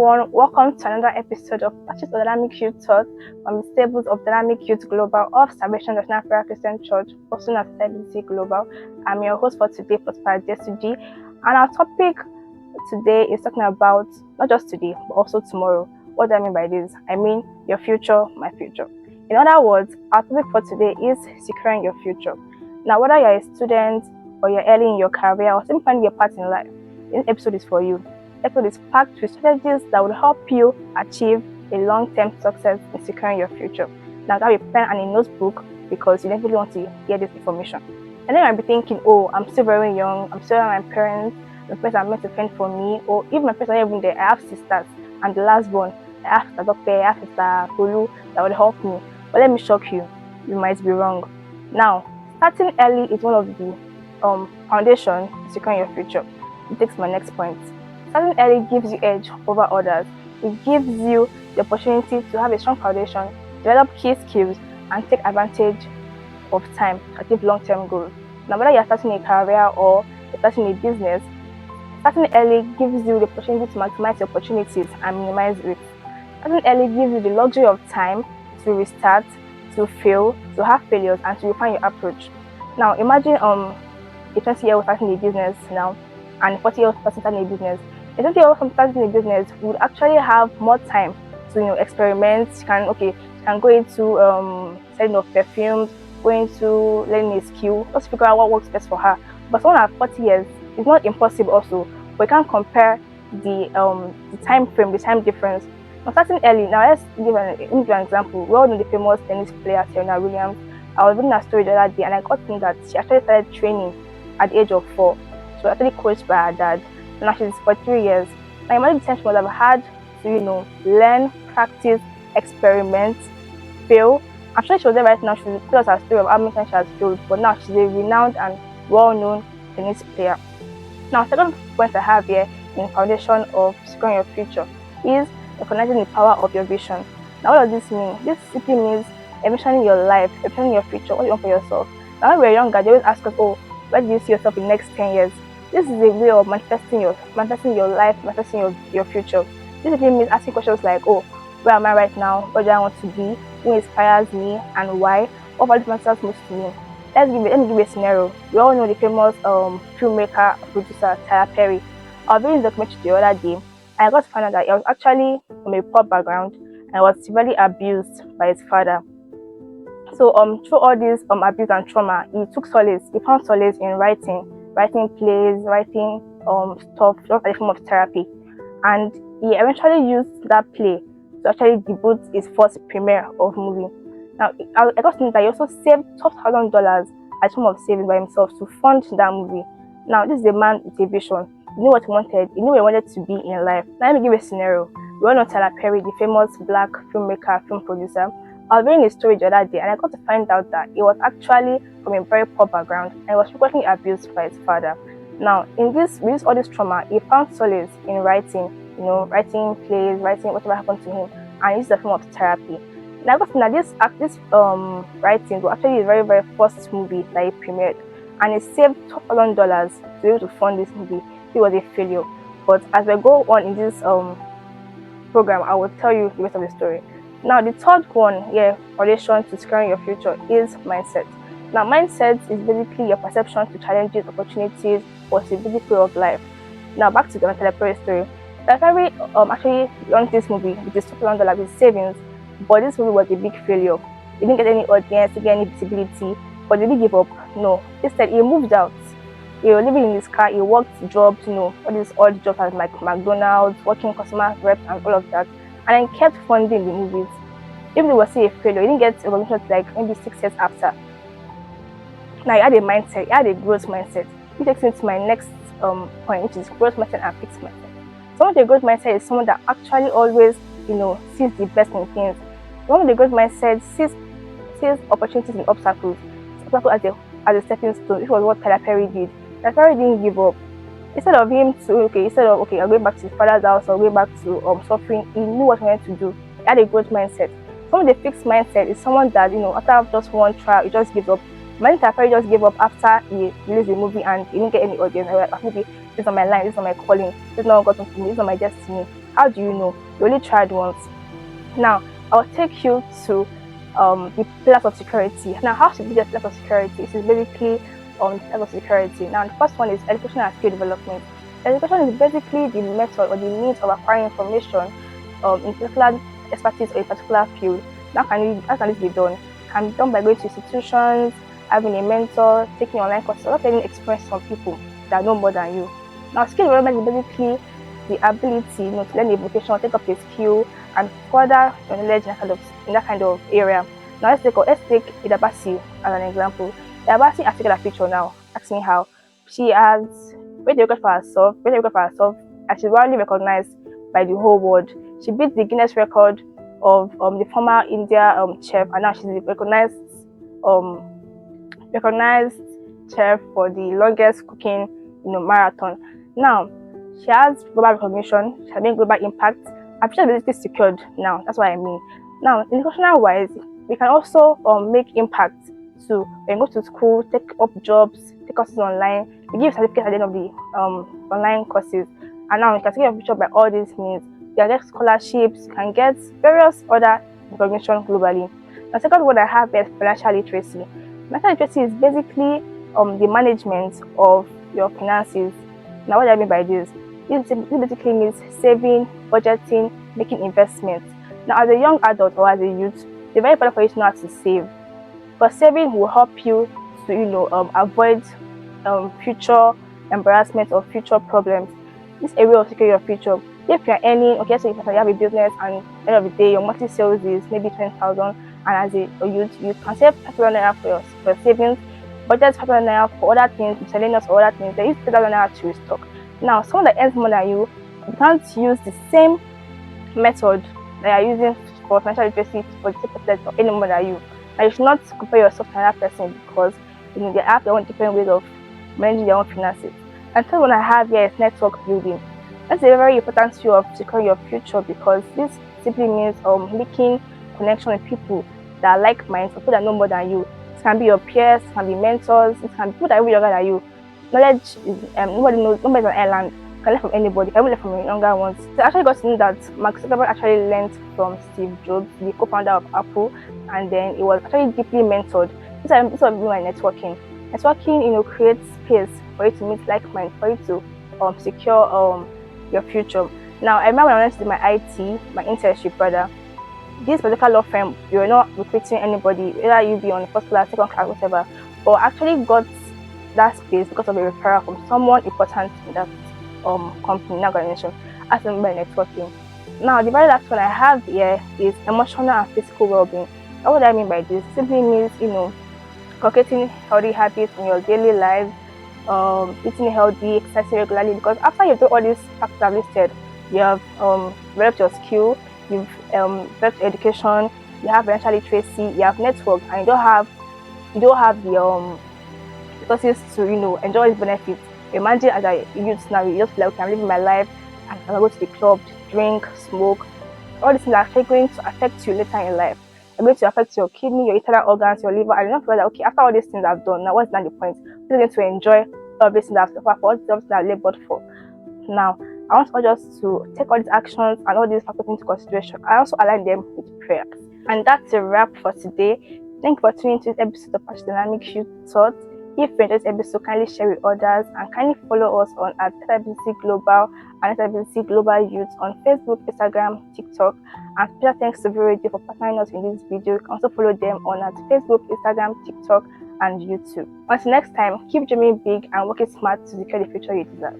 everyone, welcome to another episode of Patches of Dynamic Youth Thought from the stables of Dynamic Youth Global of Salvation National Prayer Christian Church, also known as SBC Global. I'm your host for today, Prosper Adesuji, and our topic today is talking about not just today, but also tomorrow. What do I mean by this? I mean your future, my future. In other words, our topic for today is securing your future. Now, whether you're a student or you're early in your career or simply finding your path in life, this episode is for you. This episode is packed with strategies that will help you achieve a long-term success in securing your future. Now, grab a pen and a notebook because you definitely want to hear this information. And then you might be thinking, oh, I'm still very young, I'm still with my parents are meant to fend for me, or if my parents are even there, I have sisters, and the last one, I have Sister Doctor, I have Sister Tolu that would help me. But let me shock you, you might be wrong. Now, starting early is one of the foundation to securing your future. It takes my next point. Starting early gives you edge over others. It gives you the opportunity to have a strong foundation, develop key skills, and take advantage of time to achieve long-term goals. Now, whether you're starting a career or you're starting a business, starting early gives you the opportunity to maximize your opportunities and minimize risks. Starting early gives you the luxury of time to restart, to fail, to have failures, and to refine your approach. Now, imagine a 20-year-old starting a business now, and a 40-year-old person starting a business. A 20-year-old starting a business would actually have more time to experiment. She can go into selling of perfumes, go into learning a skill, just figure out what works best for her. But someone at 40 years, it's not impossible also, but you can't compare the time frame, the time difference. Now, starting early, now let's give an example. We all know the famous tennis player Serena Williams. I was reading a story the other day and I got to know that she actually started training at the age of 4. She was actually coached by her dad. Now she's 43 years. Now imagine the time she must have had to, learn, practice, experiment, fail. I'm sure she was there right now. She will tell us her story of how many times she has failed, but now she's a renowned and well-known tennis player. Now, second point I have here in the foundation of securing your future is recognizing the power of your vision. Now, what does this mean? This simply means envisioning your life, envisioning your future, what you want for yourself. Now, when we're younger, they always ask us, oh, where do you see yourself in the next 10 years? This is a way of manifesting your life, manifesting your future. This simply means asking questions like, oh, where am I right now? What do I want to be? Who inspires me and why? What value matters most to me? Let me give you a scenario. We all know the famous filmmaker, producer, Tyler Perry. I was reading the documentary the other day, and I got to find out that he was actually from a poor background and was severely abused by his father. So through all this abuse and trauma, he found solace in writing plays, writing stuff, just as a form of therapy. And he eventually used that play to actually debut his first premiere of movie. Now, I got to know that he also saved $12,000 as a form of savings by himself to fund that movie. Now, this is a man with a vision. He knew what he wanted. He knew where he wanted to be in life. Now, let me give you a scenario. We all know Tyler Perry, the famous black filmmaker, film producer. I was reading a story the other day and I got to find out that he was actually from a very poor background and he was frequently abused by his father. Now, with all this trauma, he found solace in writing, writing plays, writing whatever happened to him, and used a form of therapy. Now, I got to know this writing was actually his very, very first movie that he premiered, and he saved $12,000 to be able to fund this movie. It was a failure, but as we go on in this program, I will tell you the rest of the story. Now, the third one here, foundation to securing your future, is mindset. Now, mindset is basically your perception to challenges, opportunities, possibility of life. Now, back to the Tyler Perry story. Tyler Perry actually launched this movie with his $12,000 with savings, but this movie was a big failure. He didn't get any audience, he didn't get any visibility, but did he give up? No. Instead, he moved out. He was living in his car, he worked jobs, all these odd jobs at like McDonald's, working customer reps and all of that, and then kept funding the movies. Even though it was still a failure, he didn't get a recognition like maybe 6 years after. Now, he had a mindset, he had a growth mindset. This takes me to my next point, which is growth mindset and fixed mindset. Someone with a growth mindset is someone that actually always, sees the best in things. Someone with a growth mindset sees opportunities in obstacles. Obstacles as a stepping stone, which was what Tyler Perry did. Tyler Perry didn't give up. Instead of I'm going back to his father's house or going back to suffering, he knew what he wanted to do. He had a growth mindset. Someone with a fixed mindset is someone that, after just one trial, he just gives up. Many Tyler Perry just gave up after he released the movie and he didn't get any audience. Maybe this is not my line, this is not my calling, this is not what God wants for me, this is not my destiny. How do you know? You only tried once. Now, I'll take you to the pillars of security. Now, how to build the pillars of security? This is basically pillars of security. Now, the first one is education and skill development. Education is basically the method or the means of acquiring information in particular expertise or a particular field. How can this be done? It can be done by going to institutions, having a mentor, taking online courses, or getting experience from people that know more than you. Now, skill development is basically the ability, to learn a vocation, take up a skill, and further your knowledge in that kind of area. Now let's take Idabasi as an example. Idabasi has taken a picture now. Ask me how. She has made a record for herself, and she's widely recognized by the whole world. She beat the Guinness record of the former India chef, and now she's the um recognized chef for the longest cooking marathon. Now she has global recognition, she has made global impact, and she's basically secured now. That's what I mean. Now, educational wise, we can also make impact too. When you go to school, take up jobs, take courses online, they give certificates at the end of the online courses. And now you can take your future by all these means. You can get scholarships, you can get various other recognition globally. The second one I have is financial literacy. Financial literacy is basically the management of your finances. Now, what do I mean by this? This basically means saving, budgeting, making investments. Now, as a young adult or as a youth, it's very important for you to know how to save. But saving will help you to, avoid future embarrassment or future problems. This area of securing your future. If you're earning, okay, so you have a business and at the end of the day, your monthly sales is maybe 20,000, and as a youth, you can save 5,000 naira for your savings, budget 5,000 naira for other things, miscellaneous or other things. There is 3,000 naira to restock. Now, someone that earns more than you can't use the same method that you're using for financial literacy for the same person or any more than you. Now, you should not compare yourself to another person because they have their own different ways of managing their own finances. And third one I have here is network building. That's a very important skill of securing your future because this simply means making connection with people that are like-minded, people that know more than you. It can be your peers, it can be mentors, it can be people that are younger than you. Knowledge is nobody's an island. You can learn from anybody, you can even learn from your younger ones. So I actually got to know that Mark Zuckerberg actually learned from Steve Jobs, the co-founder of Apple, and then it was actually deeply mentored. This was my networking. Networking, creates space for you to meet like-minded, for you to secure your future. Now, I remember when I went to do my IT, my internship rather, this particular law firm, you're not recruiting anybody, whether you be on the first class, second class, whatever, but I actually got that space because of a referral from someone important in that company, that organization, as a member networking. Now, the very last one I have here is emotional and physical well-being. Now, what do I mean by this? Simply means, cultivating healthy habits in your daily life, eating healthy, exercising regularly. Because after you do all these factors I've listed, you have developed your skill, you've developed education, you have financial literacy, you have network, and you don't have the resources to enjoy these benefits. Imagine as a youth now, you just feel like, okay, I'm living my life and I'm going to go to the club, drink, smoke. All these things are actually going to affect you later in life. They're going to affect your kidney, your internal organs, your liver, and you don't feel that, okay, after all these things I've done, now what's not the point? I'm going to enjoy all these things I've suffered for, all these things I've labored for. Now, I want all just to take all these actions and all these factors into consideration. I also align them with prayers. And that's a wrap for today. Thank you for tuning into this episode of Prosper Dynamic Youth Thoughts. If you enjoyed this episode, kindly share with others and kindly follow us on @SWC Global and SWC Global Youth on Facebook, Instagram, TikTok. And special thanks to VRadio for partnering us in this video. You can also follow them on Facebook, Instagram, TikTok, and YouTube. Until next time, keep dreaming big and working smart to secure the future you deserve.